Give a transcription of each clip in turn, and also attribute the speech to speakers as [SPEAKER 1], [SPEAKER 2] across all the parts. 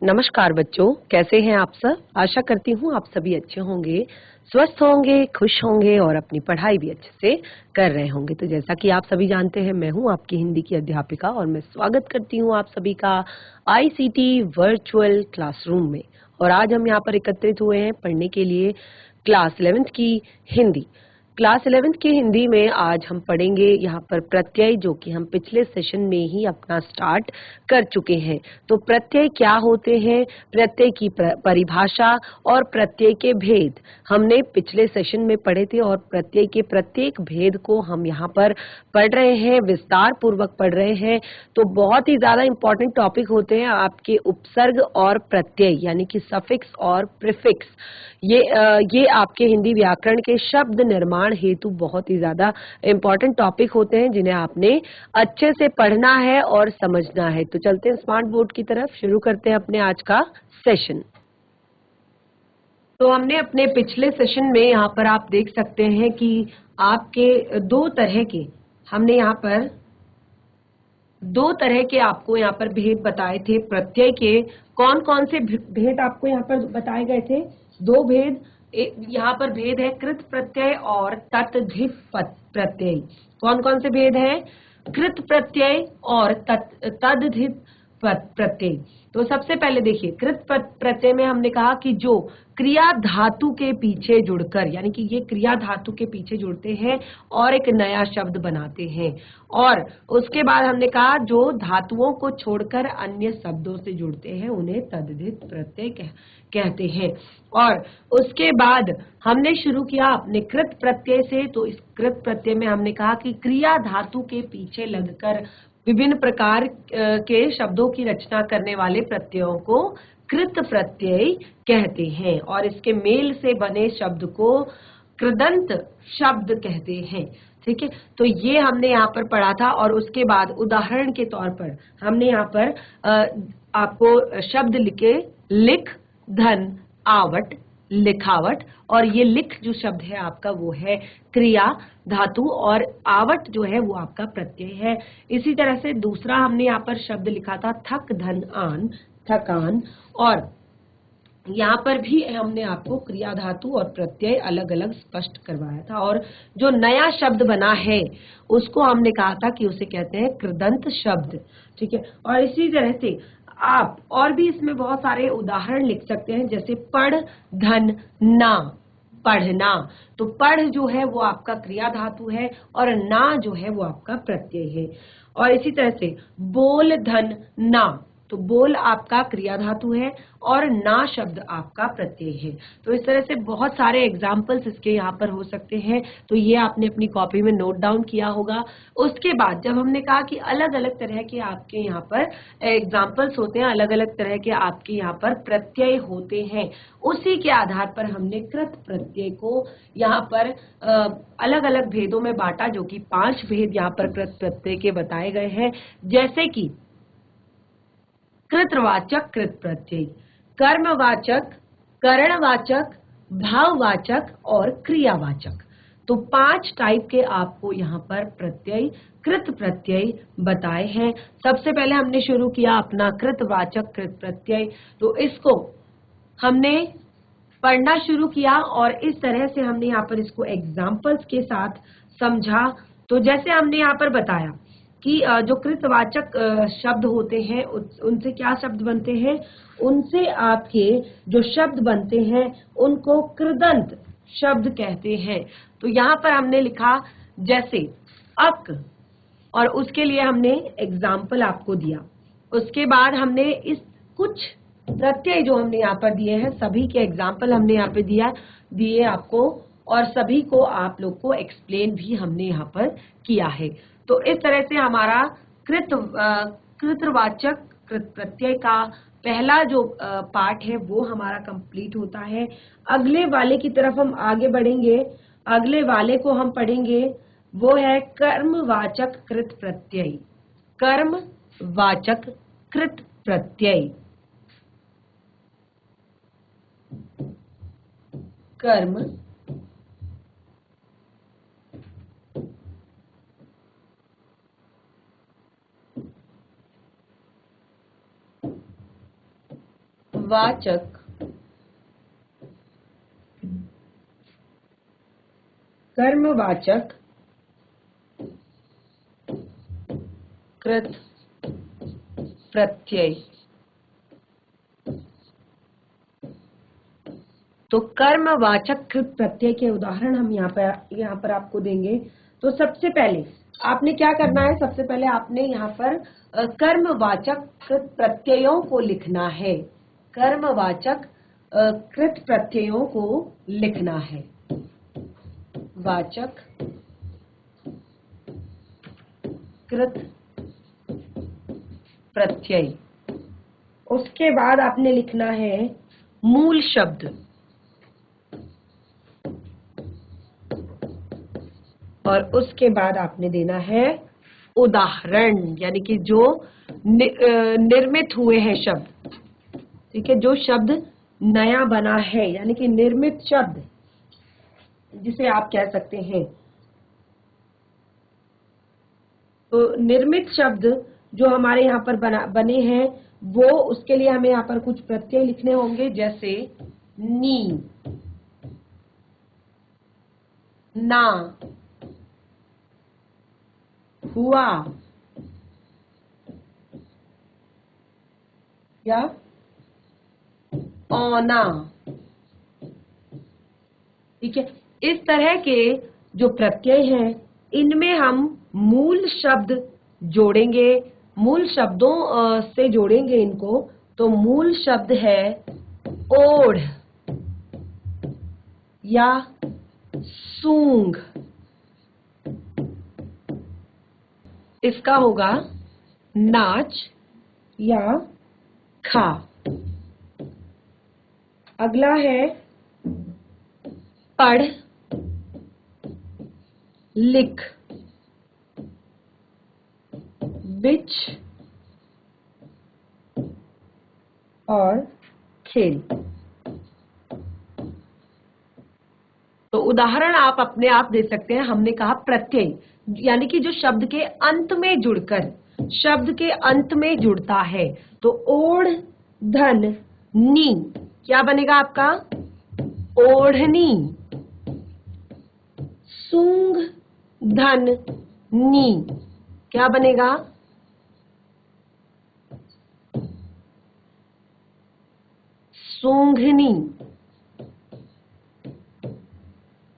[SPEAKER 1] नमस्कार बच्चों, कैसे हैं आप सब। आशा करती हूँ आप सभी अच्छे होंगे, स्वस्थ होंगे, खुश होंगे और अपनी पढ़ाई भी अच्छे से कर रहे होंगे। तो जैसा कि आप सभी जानते हैं, मैं हूँ आपकी हिंदी की अध्यापिका और मैं स्वागत करती हूँ आप सभी का आईसीटी वर्चुअल क्लासरूम में। और आज हम यहाँ पर एकत्रित हुए हैं पढ़ने के लिए क्लास 11th की हिंदी। क्लास 11th की हिंदी में आज हम पढ़ेंगे यहाँ पर प्रत्यय, जो कि हम पिछले सेशन में ही अपना स्टार्ट कर चुके हैं। तो प्रत्यय क्या होते हैं, प्रत्यय की परिभाषा और प्रत्यय के भेद हमने पिछले सेशन में पढ़े थे और प्रत्यय के प्रत्येक भेद को हम यहाँ पर पढ़ रहे हैं, विस्तार पूर्वक पढ़ रहे हैं। तो बहुत ही ज्यादा इंपॉर्टेंट टॉपिक होते हैं आपके उपसर्ग और प्रत्यय, यानी कि सफिक्स और प्रीफिक्स। ये आपके हिंदी व्याकरण के शब्द निर्माण हेतु बहुत ही ज्यादा इंपॉर्टेंट टॉपिक होते हैं, जिन्हें आपने अच्छे से पढ़ना है और समझना है। तो चलते हैं स्मार्ट बोर्ड की तरफ, शुरू करते हैं अपने आज का सेशन। तो हमने अपने पिछले सेशन में यहाँ पर आप देख सकते हैं कि आपके हमने यहाँ पर दो तरह के आपको यहाँ पर भेद बताए थे प्रत्यय के। कौन कौन से भेद आपको यहाँ पर बताए गए थे? दो भेद। यहाँ पर भेद है कृत प्रत्यय और ततधित प्रत्यय। कौन कौन से भेद हैं? कृत प्रत्यय और तद्धित प्रत्यय। तो सबसे पहले देखिए, कृत प्रत्यय में हमने कहा कि जो क्रिया धातु के पीछे जुड़कर, यानी कि ये क्रिया धातु के पीछे जुड़ते हैं और एक नया शब्द बनाते हैं। और उसके बाद हमने कहा जो धातुओं को छोड़कर अन्य शब्दों से जुड़ते हैं उन्हें तद्धित प्रत्यय कहते हैं। और उसके बाद हमने शुरू किया अपने कृत प्रत्यय से। तो इस कृत प्रत्यय में हमने कहा कि क्रिया धातु के पीछे लगकर विभिन्न प्रकार के शब्दों की रचना करने वाले प्रत्ययों को कृत प्रत्यय कहते हैं और इसके मेल से बने शब्द को कृदंत शब्द कहते हैं। ठीक है, तो ये हमने यहाँ पर पढ़ा था। और उसके बाद उदाहरण के तौर पर हमने यहाँ पर आपको शब्द लिखे, लिख, धन, आवट, लिखावट। और ये लिख जो शब्द है आपका वो है क्रिया धातु और आवट जो है वो आपका प्रत्यय है। इसी तरह से दूसरा हमने यहाँ पर शब्द लिखा था थक, धन, आन, थकान। और यहाँ पर भी हमने आपको क्रिया धातु और प्रत्यय अलग अलग स्पष्ट करवाया था। और जो नया शब्द बना है उसको हमने कहा था कि उसे कहते हैं कृदंत शब्द। ठीक है, और इसी तरह से आप और भी इसमें बहुत सारे उदाहरण लिख सकते हैं, जैसे पढ़, धन, ना, पढ़ना। तो पढ़ जो है वो आपका क्रिया धातु है और ना जो है वो आपका प्रत्यय है। और इसी तरह से बोल, धन, ना। तो बोल आपका क्रिया धातु है और ना शब्द आपका प्रत्यय है। तो इस तरह से बहुत सारे एग्जाम्पल्स इसके यहाँ पर हो सकते हैं। तो ये आपने अपनी कॉपी में नोट डाउन किया होगा। उसके बाद जब हमने कहा कि अलग अलग तरह के आपके यहाँ पर एग्जाम्पल्स होते हैं, अलग अलग तरह के आपके यहाँ पर प्रत्यय होते हैं, उसी के आधार पर हमने कृत प्रत्यय को यहाँ पर अलग अलग भेदों में बांटा, जो कि 5 भेद यहाँ पर कृत प्रत्यय के बताए गए हैं। जैसे कि कृतवाचक कृत प्रत्यय, कर्मवाचक, करणवाचक, भाववाचक और क्रियावाचक। तो 5 टाइप के आपको यहाँ पर प्रत्यय, कृत प्रत्यय बताए हैं। सबसे पहले हमने शुरू किया अपना कृतवाचक कृत प्रत्यय। तो इसको हमने पढ़ना शुरू किया और इस तरह से हमने यहाँ पर इसको एग्जाम्पल्स के साथ समझा। तो जैसे हमने यहाँ पर बताया कि जो कृतवाचक शब्द होते हैं उनसे क्या शब्द बनते हैं, उनसे आपके जो शब्द बनते हैं उनको कृदंत शब्द कहते हैं। तो यहाँ पर हमने लिखा जैसे अक, और उसके लिए हमने एग्जाम्पल आपको दिया। उसके बाद हमने इस कुछ प्रत्यय जो हमने यहाँ पर दिए हैं सभी के एग्जाम्पल हमने यहाँ पे दिए आपको, और सभी को आप लोग को एक्सप्लेन भी हमने यहाँ पर किया है। तो इस तरह से हमारा कृतवाचक कृत प्रत्यय का पहला जो पार्ट है वो हमारा कंप्लीट होता है। अगले वाले की तरफ हम आगे बढ़ेंगे। अगले वाले को हम पढ़ेंगे, वो है कर्मवाचक कृत प्रत्यय। कर्मवाचक कृत प्रत्यय, कर्म वाचक कर्मवाचक कृत प्रत्यय। तो कर्मवाचक कृत प्रत्यय के उदाहरण हम यहाँ पर आपको देंगे। तो सबसे पहले आपने क्या करना है, सबसे पहले आपने यहाँ पर कर्मवाचक कृत प्रत्ययों को लिखना है। कर्मवाचक कृत प्रत्ययों को लिखना है। वाचक कृत प्रत्यय। उसके बाद आपने लिखना है मूल शब्द, और उसके बाद आपने देना है उदाहरण, यानी कि जो निर्मित हुए हैं शब्द। ठीक है, जो शब्द नया बना है, यानी कि निर्मित शब्द जिसे आप कह सकते हैं। तो निर्मित शब्द जो हमारे यहाँ पर बने हैं, वो उसके लिए हमें यहाँ पर कुछ प्रत्यय लिखने होंगे, जैसे नी, ना, हुआ या औना। ठीक है, इस तरह के जो प्रत्यय हैं, इनमें हम मूल शब्द जोड़ेंगे, मूल शब्दों से जोड़ेंगे इनको। तो मूल शब्द है ओढ़ या सूंघ। इसका होगा नाच या खा। अगला है पढ़, लिख, बिच और खेल। तो उदाहरण आप अपने आप दे सकते हैं। हमने कहा प्रत्यय, यानी कि जो शब्द के अंत में जुड़कर, शब्द के अंत में जुड़ता है। तो ओढ़ धन नी क्या बनेगा आपका? ओढ़नी। सूंघ धन नी क्या बनेगा? सूंघनी।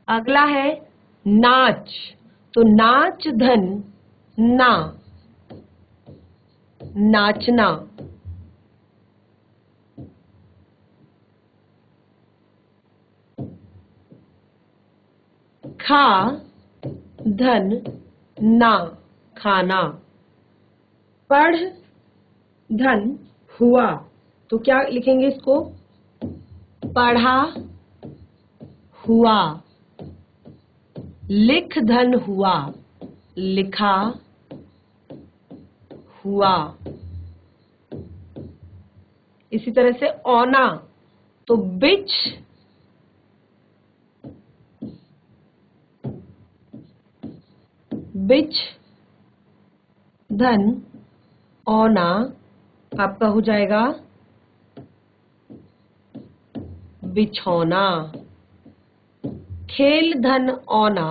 [SPEAKER 1] अगला है नाच, तो नाच धन ना, नाचना। खा धन ना, खाना। पढ़ धन हुआ, तो क्या लिखेंगे इसको? पढ़ा हुआ। लिख धन हुआ, लिखा हुआ। इसी तरह से औना, तो बिच बिच धन औना आपका हो जाएगा बिछौना। खेल धन औना,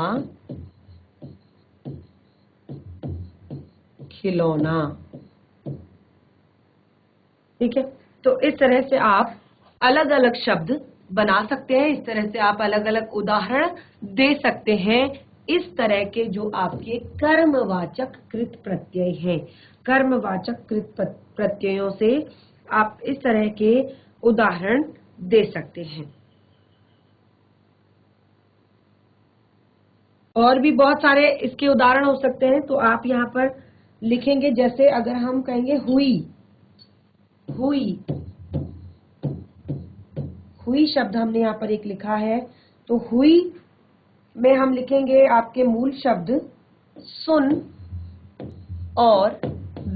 [SPEAKER 1] खिलौना। ठीक है, तो इस तरह से आप अलग अलग शब्द बना सकते हैं। इस तरह से आप अलग अलग उदाहरण दे सकते हैं। इस तरह के जो आपके कर्मवाचक कृत प्रत्यय हैं, कर्मवाचक कृत प्रत्ययों से आप इस तरह के उदाहरण दे सकते हैं। और भी बहुत सारे इसके उदाहरण हो सकते हैं। तो आप यहाँ पर लिखेंगे, जैसे अगर हम कहेंगे हुई, हुई, हुई शब्द हमने यहाँ पर एक लिखा है। तो हुई में हम लिखेंगे आपके मूल शब्द सुन और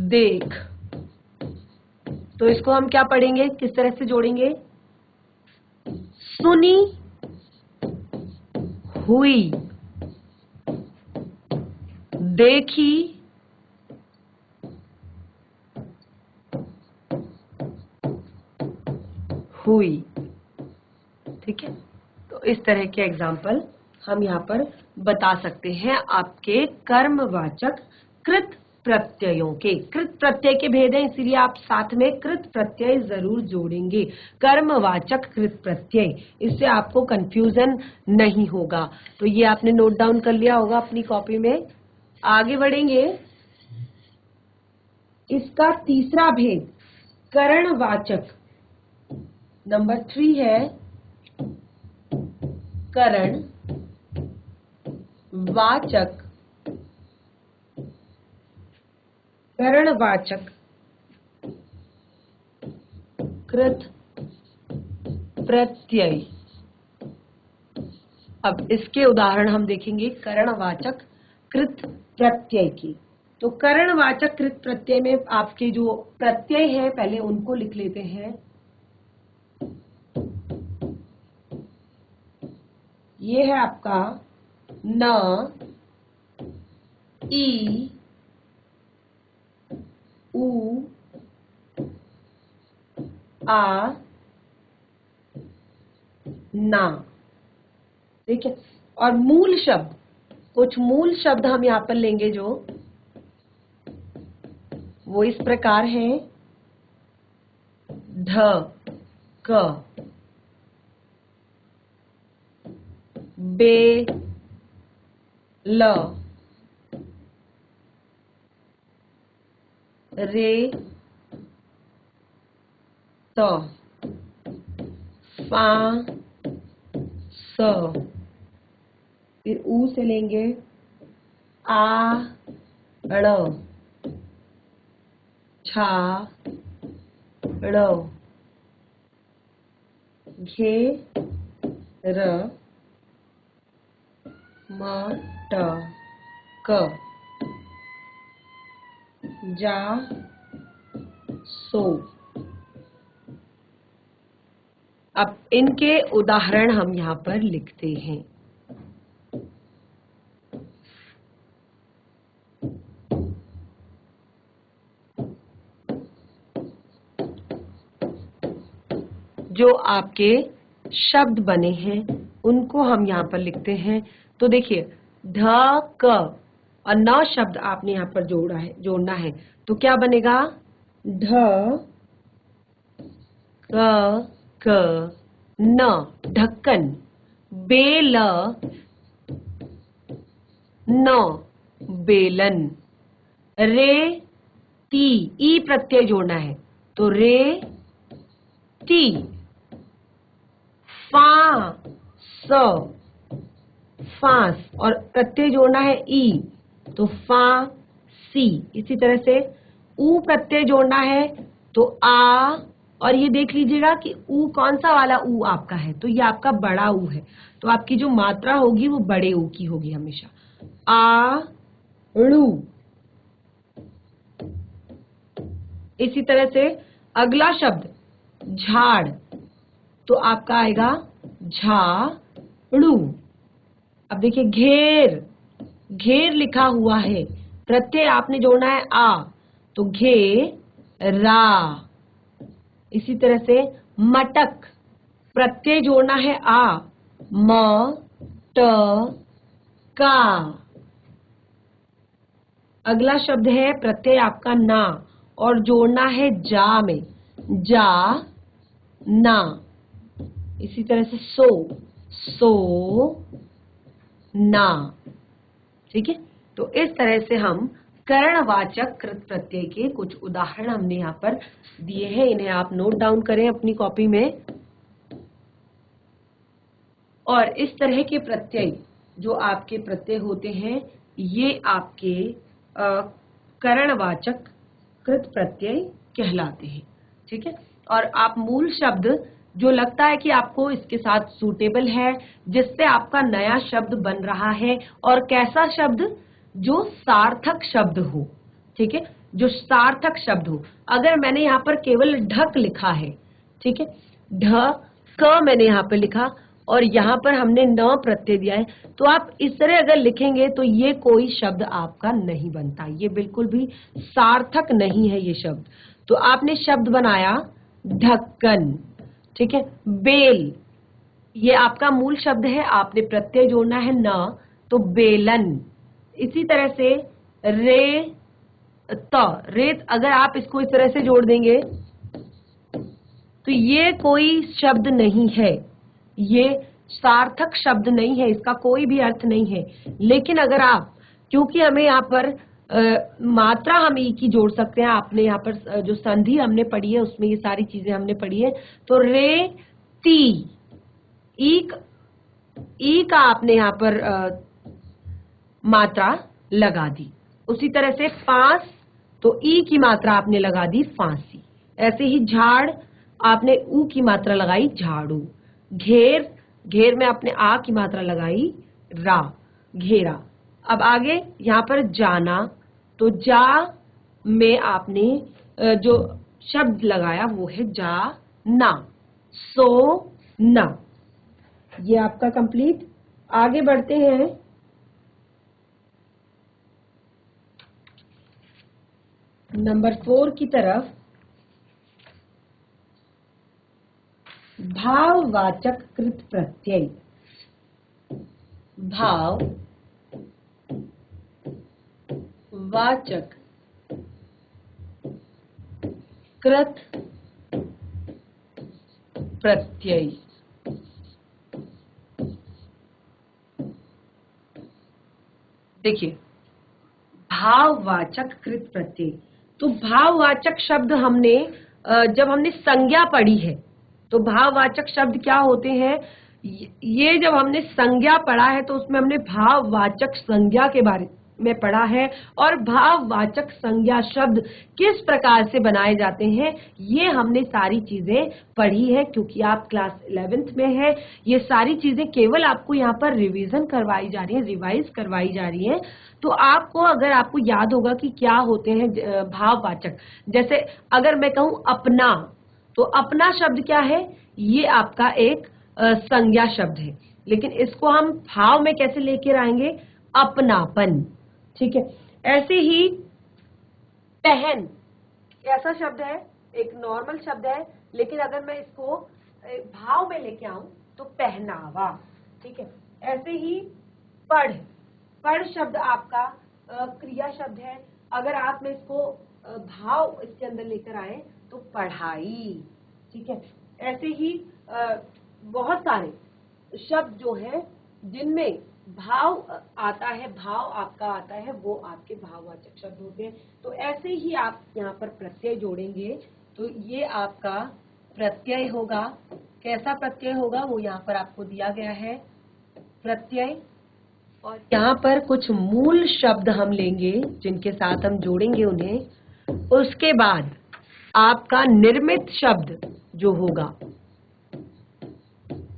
[SPEAKER 1] देख। तो इसको हम क्या पढ़ेंगे, किस तरह से जोड़ेंगे? सुनी हुई, देखी हुई। ठीक है, तो इस तरह के एग्जाम्पल हम यहाँ पर बता सकते हैं आपके कर्मवाचक कृत प्रत्ययों के। कृत प्रत्यय के भेद हैं, इसीलिए आप साथ में कृत प्रत्यय जरूर जोड़ेंगे, कर्मवाचक कृत प्रत्यय, इससे आपको कंफ्यूजन नहीं होगा। तो ये आपने नोट डाउन कर लिया होगा अपनी कॉपी में। आगे बढ़ेंगे, इसका तीसरा भेद करणवाचक, नंबर 3 है करण वाचक, करणवाचक कृत प्रत्यय। अब इसके उदाहरण हम देखेंगे करणवाचक कृत प्रत्यय की। तो करणवाचक कृत प्रत्यय में आपके जो प्रत्यय हैं पहले उनको लिख लेते हैं। ये है आपका न, ई, उ, आ, ना। ठीक है, और मूल शब्द, कुछ मूल शब्द हम यहां पर लेंगे जो वो इस प्रकार हैं। ढ, क, बे, ल, रे, त, फा, स, फिर ऊ से लेंगे आ, ड़, छा, ड़, घे, र, म, ट, क, जा, सो। अब इनके उदाहरण हम यहाँ पर लिखते हैं। जो आपके शब्द बने हैं उनको हम यहाँ पर लिखते हैं। तो देखिए ध, क और न शब्द आपने यहाँ पर जोड़ना है। तो क्या बनेगा? ढ, क, न, ढक्कन। बेल, न, बेलन। रे, ती, ई प्रत्यय जोड़ना है तो रे, ती। फा, स, फांस और प्रत्यय जोड़ना है ई तो फा, सी। इसी तरह से ऊ प्रत्यय जोड़ना है तो आ, और ये देख लीजिएगा कि ऊ कौन सा वाला ऊ आपका है, तो ये आपका बड़ा ऊ है, तो आपकी जो मात्रा होगी वो बड़े ऊ की होगी हमेशा। आ, ड़ू। इसी तरह से अगला शब्द झाड़, तो आपका आएगा झाड़ू। अब देखिए घेर, घेर लिखा हुआ है, प्रत्यय आपने जोड़ना है आ तो घे, रा। इसी तरह से मटक, प्रत्यय जोड़ना है आ, म, ट, का। अगला शब्द है प्रत्यय आपका ना और जोड़ना है जा में, जा, ना। इसी तरह से सो, सो, ना। ठीक है, तो इस तरह से हम करणवाचक कृत प्रत्यय के कुछ उदाहरण हमने यहाँ पर दिए हैं, इन्हें आप नोट डाउन करें अपनी कॉपी में। और इस तरह के प्रत्यय जो आपके प्रत्यय होते हैं ये आपके करणवाचक कृत प्रत्यय कहलाते हैं। ठीक है, और आप मूल शब्द जो लगता है कि आपको इसके साथ सूटेबल है, जिससे आपका नया शब्द बन रहा है, और कैसा शब्द? जो सार्थक शब्द हो। ठीक है, जो सार्थक शब्द हो। अगर मैंने यहाँ पर केवल ढक लिखा है, ठीक है, ढ, क मैंने यहाँ पर लिखा और यहाँ पर हमने न प्रत्यय दिया है, तो आप इस तरह अगर लिखेंगे तो ये कोई शब्द आपका नहीं बनता, ये बिल्कुल भी सार्थक नहीं है ये शब्द। तो आपने शब्द बनाया ढक्कन, ठीक है। बेल, ये आपका मूल शब्द है, आपने प्रत्यय जोड़ना है न, तो बेलन। इसी तरह से रे त, रेत, अगर आप इसको इस तरह से जोड़ देंगे तो ये कोई शब्द नहीं है, ये सार्थक शब्द नहीं है, इसका कोई भी अर्थ नहीं है। लेकिन अगर आप, क्योंकि हमें यहाँ पर मात्रा हम ई की जोड़ सकते हैं, आपने यहाँ पर जो संधि हमने पढ़ी है उसमें ये सारी चीजें हमने पढ़ी है, तो रे ती, ई का आपने यहाँ पर मात्रा लगा दी। उसी तरह से फांस, तो ई की मात्रा आपने लगा दी फांसी। ऐसे ही झाड़, आपने ऊ की मात्रा लगाई झाड़ू। घेर, घेर में आपने आ की मात्रा लगाई रा, घेरा। अब आगे यहाँ पर जाना, तो जा में आपने जो शब्द लगाया वो है जा ना, सो ना। ये आपका कंप्लीट। आगे बढ़ते हैं नंबर 4 की तरफ। भाववाचक कृत प्रत्यय। भाव वाचक कृत प्रत्यय। देखिए, भाववाचक कृत प्रत्यय, तो भाववाचक शब्द हमने जब हमने संज्ञा पढ़ी है, तो भाववाचक शब्द क्या होते हैं, ये जब हमने संज्ञा पढ़ा है तो उसमें हमने भाववाचक संज्ञा के बारे में पढ़ा है, और भाववाचक संज्ञा शब्द किस प्रकार से बनाए जाते हैं ये हमने सारी चीजें पढ़ी है। क्योंकि आप क्लास 11th में है, ये सारी चीजें केवल आपको यहाँ पर रिवीजन करवाई जा रही है, रिवाइज करवाई जा रही है। तो आपको, अगर आपको याद होगा कि क्या होते हैं भाववाचक, जैसे अगर मैं कहूं अपना, तो अपना शब्द क्या है, ये आपका एक संज्ञा शब्द है, लेकिन इसको हम भाव में कैसे लेकर आएंगे, अपनापन। ठीक है। ऐसे ही पहन, कैसा शब्द है, एक नॉर्मल शब्द है, लेकिन अगर मैं इसको भाव में लेके आऊं तो पहनावा। ठीक है। ऐसे ही पढ़, पढ़ शब्द आपका क्रिया शब्द है, अगर आप में इसको भाव इसके अंदर लेकर आए तो पढ़ाई। ठीक है। ऐसे ही बहुत सारे शब्द जो है जिनमें भाव आता है, भाव आपका आता है, वो आपके भाववाचक शब्द होते हैं। तो ऐसे ही आप यहाँ पर प्रत्यय जोड़ेंगे तो ये आपका प्रत्यय होगा। कैसा प्रत्यय होगा वो यहाँ पर आपको दिया गया है, प्रत्यय। और यहाँ पर कुछ मूल शब्द हम लेंगे जिनके साथ हम जोड़ेंगे उन्हें। उसके बाद आपका निर्मित शब्द जो होगा,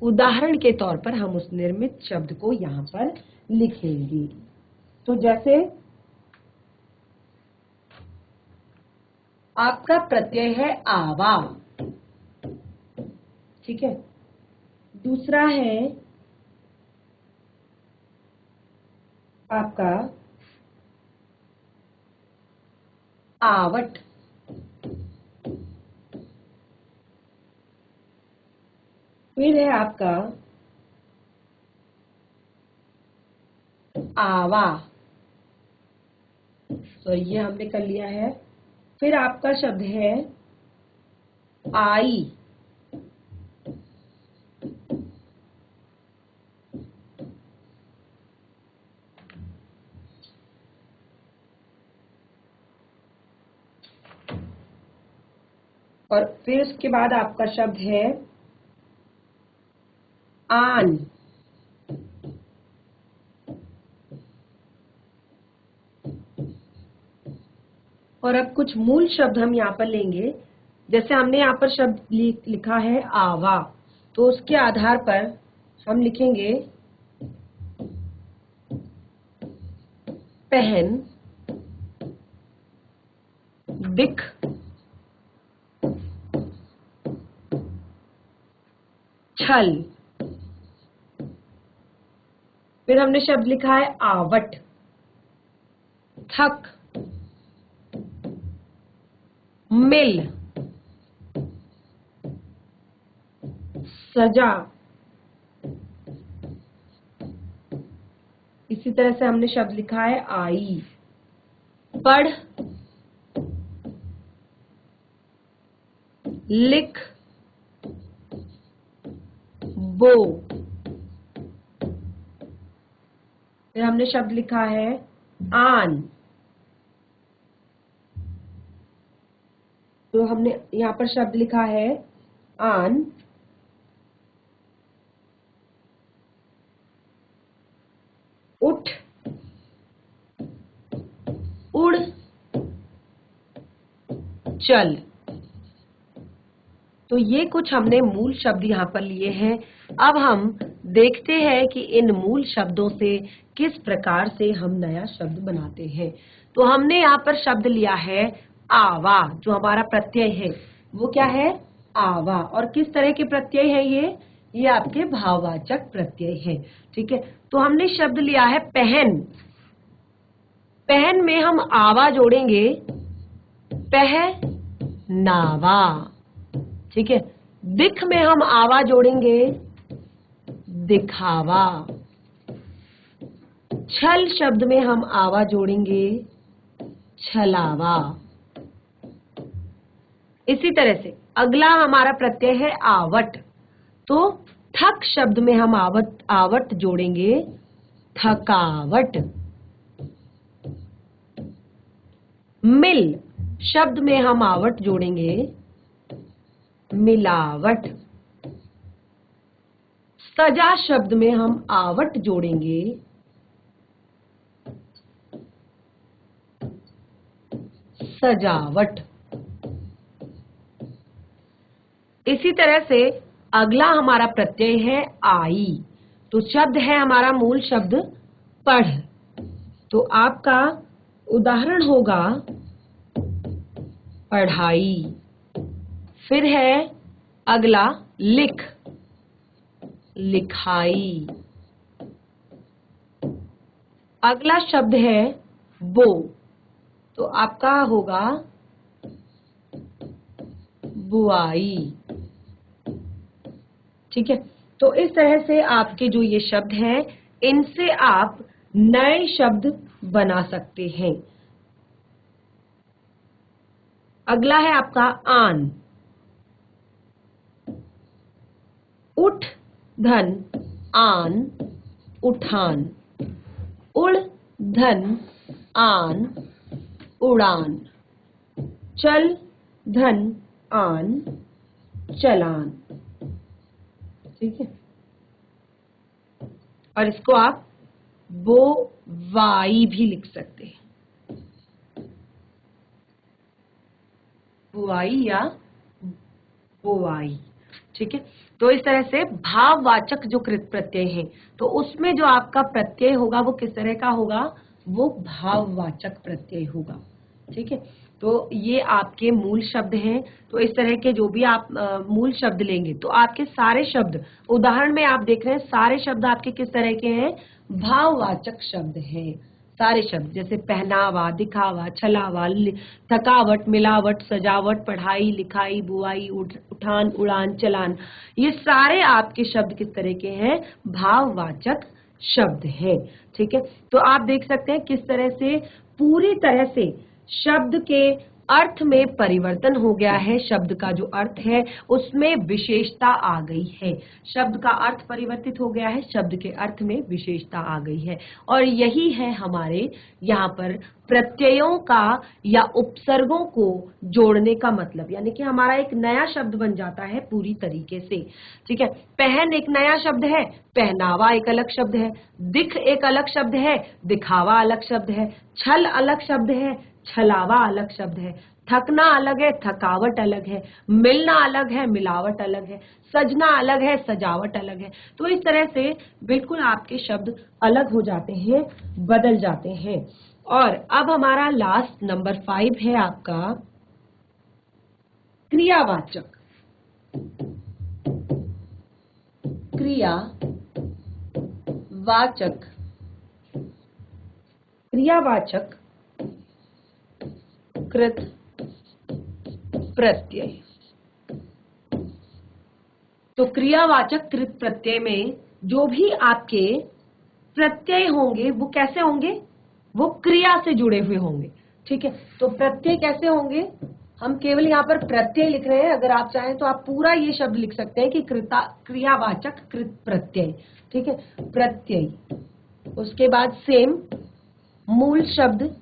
[SPEAKER 1] उदाहरण के तौर पर हम उस निर्मित शब्द को यहाँ पर लिखेंगे। तो जैसे आपका प्रत्यय है आवा, ठीक है। दूसरा है आपका आवट, फिर है आपका आवा, तो ये हमने कर लिया है। फिर आपका शब्द है आई, और फिर उसके बाद आपका शब्द है आन। और अब कुछ मूल शब्द हम यहाँ पर लेंगे। जैसे हमने यहाँ पर शब्द लिखा है आवा, तो उसके आधार पर हम लिखेंगे पहन, दिख, छल। फिर हमने शब्द लिखा है आवट, थक, मिल, सजा। इसी तरह से हमने शब्द लिखा है आई। पढ़, लिख, बो। फिर हमने शब्द लिखा है आन। तो हमने यहां पर शब्द लिखा है आन। उठ, उड़, चल। तो ये कुछ हमने मूल शब्द यहाँ पर लिए हैं। अब हम देखते हैं कि इन मूल शब्दों से किस प्रकार से हम नया शब्द बनाते हैं। तो हमने यहाँ पर शब्द लिया है आवा, जो हमारा प्रत्यय है वो क्या है, आवा। और किस तरह के प्रत्यय है ये आपके भाववाचक प्रत्यय है। ठीक है, तो हमने शब्द लिया है पहन। पहन में हम आवा जोड़ेंगे, पहनावा। ठीक है, दिख में हम आवा जोड़ेंगे, दिखावा। छल शब्द में हम आवा जोड़ेंगे, छलावा। इसी तरह से अगला हमारा प्रत्यय है आवट। तो थक शब्द में हम आवट जोड़ेंगे, थकावट। मिल शब्द में हम आवट जोड़ेंगे, मिलावट। सजा शब्द में हम आवट जोड़ेंगे, सजावट। इसी तरह से अगला हमारा प्रत्यय है आई। तो शब्द है हमारा मूल शब्द पढ़। तो आपका उदाहरण होगा पढ़ाई। फिर है अगला लिख, लिखाई। अगला शब्द है बो। तो आपका होगा बुआई। ठीक है, तो इस तरह से आपके जो ये शब्द हैं इनसे आप नए शब्द बना सकते हैं। अगला है आपका आन। उठ धन आन, उठान। उड़ धन आन, उड़ान। चल धन आन, चलान। ठीक है, और इसको आप बोवाई भी लिख सकते हैं, बुआई या बोवाई। ठीक है, तो इस तरह से भाववाचक जो कृत प्रत्यय है तो उसमें जो आपका प्रत्यय होगा वो किस तरह का होगा, वो भाववाचक प्रत्यय होगा। ठीक है, तो ये आपके मूल शब्द हैं। तो इस तरह के जो भी आप मूल शब्द लेंगे तो आपके सारे शब्द, उदाहरण में आप देख रहे हैं सारे शब्द आपके किस तरह के हैं, भाववाचक शब्द हैं। सारे शब्द जैसे पहनावा, दिखावा, छलावा, थकावट, मिलावट, सजावट, पढ़ाई, लिखाई, बुआई, उठान, उड़ान, चलान, ये सारे आपके शब्द किस तरह के हैं, भाववाचक शब्द हैं। ठीक है, तो आप देख सकते हैं किस तरह से पूरी तरह से शब्द के अर्थ में परिवर्तन हो गया है। शब्द का जो अर्थ है उसमें विशेषता आ गई है। शब्द का अर्थ परिवर्तित हो गया है, शब्द के अर्थ में विशेषता आ गई है। और यही है हमारे यहाँ पर प्रत्ययों का या उपसर्गों को जोड़ने का मतलब, यानी कि हमारा एक नया शब्द बन जाता है पूरी तरीके से। ठीक है, पहन एक नया शब्द है, पहनावा एक अलग शब्द है, दिख एक अलग शब्द है, दिखावा अलग शब्द है, छल अलग शब्द है, छलावा अलग शब्द है, थकना अलग है, थकावट अलग है, मिलना अलग है, मिलावट अलग है, सजना अलग है, सजावट अलग है। तो इस तरह से बिल्कुल आपके शब्द अलग हो जाते हैं, बदल जाते हैं। और अब हमारा लास्ट नंबर 5 है आपका क्रियावाचक। क्रियावाचक, क्रियावाचक कृत प्रत्यय। तो क्रियावाचक कृत प्रत्यय में जो भी आपके प्रत्यय होंगे वो कैसे होंगे, वो क्रिया से जुड़े हुए होंगे। ठीक है, तो प्रत्यय कैसे होंगे, हम केवल यहाँ पर प्रत्यय लिख रहे हैं। अगर आप चाहें तो आप पूरा ये शब्द लिख सकते हैं कि क्रियावाचक कृत प्रत्यय। ठीक है, प्रत्यय, उसके बाद सेम मूल शब्द,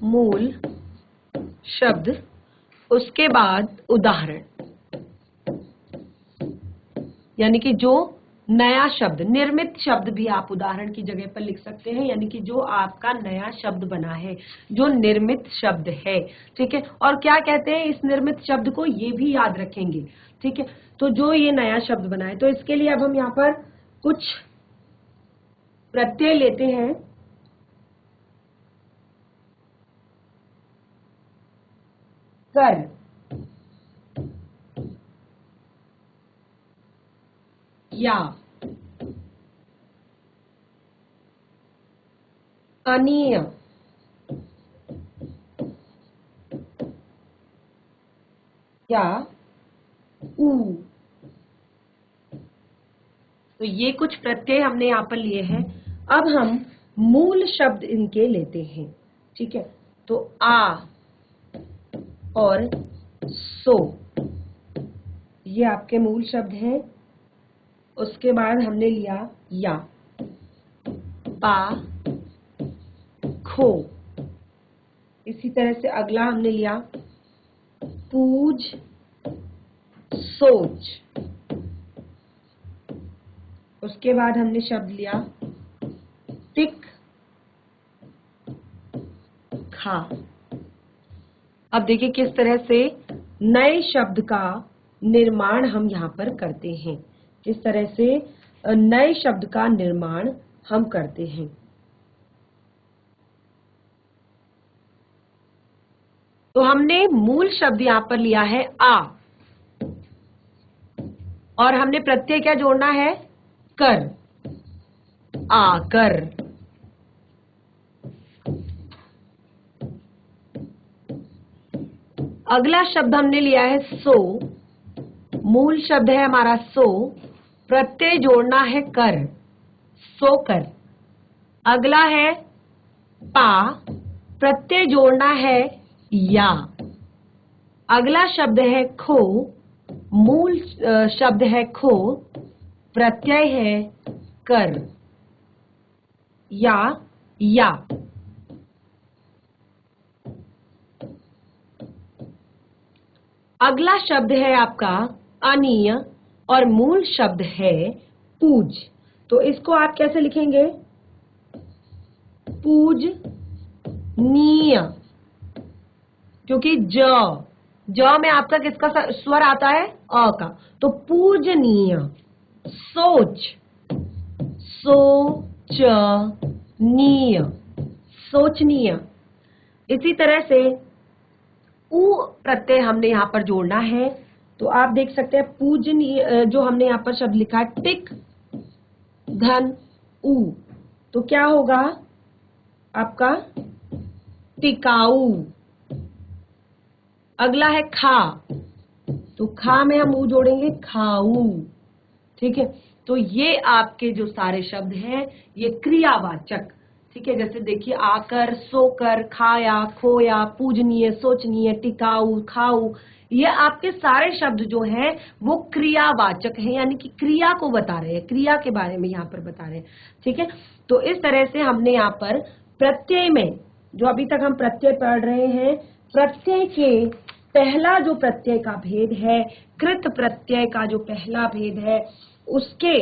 [SPEAKER 1] मूल शब्द, उसके बाद उदाहरण, यानी कि जो नया शब्द, निर्मित शब्द भी आप उदाहरण की जगह पर लिख सकते हैं, यानी कि जो आपका नया शब्द बना है, जो निर्मित शब्द है। ठीक है, और क्या कहते हैं इस निर्मित शब्द को, ये भी याद रखेंगे। ठीक है, तो जो ये नया शब्द बना है, तो इसके लिए अब हम यहाँ पर कुछ प्रत्यय लेते हैं। कर, या, अनीय, या ऊ। तो ये कुछ प्रत्यय हमने यहाँ पर लिए हैं। अब हम मूल शब्द इनके लेते हैं। ठीक है, तो आ और सो ये आपके मूल शब्द हैं। उसके बाद हमने लिया या, पा, खो। इसी तरह से अगला हमने लिया पूज, सोच। उसके बाद हमने शब्द लिया टिक, खा। अब देखिए किस तरह से नए शब्द का निर्माण हम यहाँ पर करते हैं, किस तरह से नए शब्द का निर्माण हम करते हैं। तो हमने मूल शब्द यहाँ पर लिया है आ, और हमने प्रत्यय क्या जोड़ना है, कर, आकर। अगला शब्द हमने लिया है सो, मूल शब्द है हमारा सो, प्रत्यय जोड़ना है कर, सोकर। अगला है पा, प्रत्यय जोड़ना है या। अगला शब्द है खो, मूल शब्द है खो, प्रत्यय है कर, या। अगला शब्द है आपका अनीय, और मूल शब्द है पूज। तो इसको आप कैसे लिखेंगे, पूज नीय, क्योंकि ज में आपका किसका स्वर आता है, अ का। तो पूजनीय, सोच, सोचनीय, सोचनीय। इसी तरह से ऊ प्रत्यय हमने यहाँ पर जोड़ना है। तो आप देख सकते हैं पूजनीय, जो हमने यहाँ पर शब्द लिखा है टिक, धन, ऊ, तो क्या होगा आपका टिकाऊ। अगला है खा, तो खा में हम ऊ जोड़ेंगे, खाऊ। ठीक है, तो ये आपके जो सारे शब्द हैं ये क्रियावाचक। ठीक है, जैसे देखिए आकर, सोकर, खाया, खोया, पूजनीय, सोचनीय, टिकाऊ, खाऊ, ये आपके सारे शब्द जो हैं वो क्रियावाचक हैं, यानी कि क्रिया को बता रहे हैं, क्रिया के बारे में यहाँ पर बता रहे हैं। ठीक है, तो इस तरह से हमने यहाँ पर प्रत्यय में, जो अभी तक हम प्रत्यय पढ़ रहे हैं, प्रत्यय के पहला जो प्रत्यय का भेद है, कृत प्रत्यय का जो पहला भेद है, उसके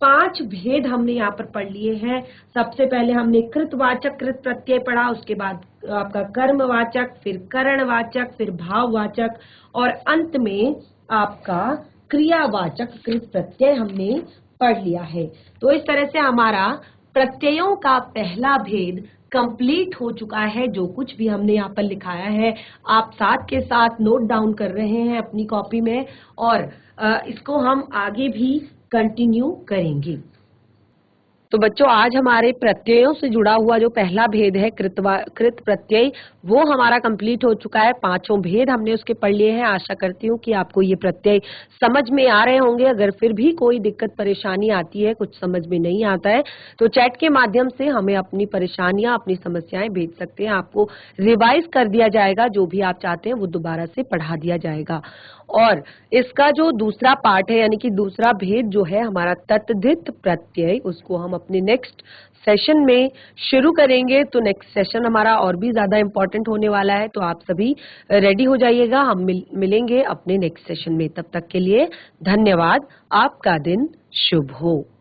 [SPEAKER 1] 5 भेद हमने यहाँ पर पढ़ लिए हैं। सबसे पहले हमने कृतवाचक कृत प्रत्यय पढ़ा, उसके बाद आपका कर्मवाचक, फिर करणवाचक, फिर भाववाचक, और अंत में आपका क्रियावाचक कृत प्रत्यय हमने पढ़ लिया है। तो इस तरह से हमारा प्रत्ययों का पहला भेद कंप्लीट हो चुका है। जो कुछ भी हमने यहाँ पर लिखाया है आप साथ के साथ नोट डाउन कर रहे हैं अपनी कॉपी में, और इसको हम आगे भी कंटिन्यू करेंगे। तो बच्चों आज हमारे प्रत्ययों से जुड़ा हुआ जो पहला भेद है कृत प्रत्यय, वो हमारा कंप्लीट हो चुका है। 5 भेद हमने उसके पढ़ लिए हैं। आशा करती हूँ कि आपको ये प्रत्यय समझ में आ रहे होंगे। अगर फिर भी कोई दिक्कत परेशानी आती है, कुछ समझ में नहीं आता है, तो चैट के माध्यम से हमें अपनी परेशानियां, अपनी समस्याएं भेज सकते हैं। आपको रिवाइज कर दिया जाएगा, जो भी आप चाहते हैं वो दोबारा से पढ़ा दिया जाएगा। और इसका जो दूसरा पार्ट है, यानी कि दूसरा भेद जो है हमारा तद्धित प्रत्यय, उसको हम अपने नेक्स्ट सेशन में शुरू करेंगे। तो नेक्स्ट सेशन हमारा और भी ज्यादा इंपॉर्टेंट होने वाला है, तो आप सभी रेडी हो जाइएगा। हम मिलेंगे अपने नेक्स्ट सेशन में। तब तक के लिए धन्यवाद। आपका दिन शुभ हो।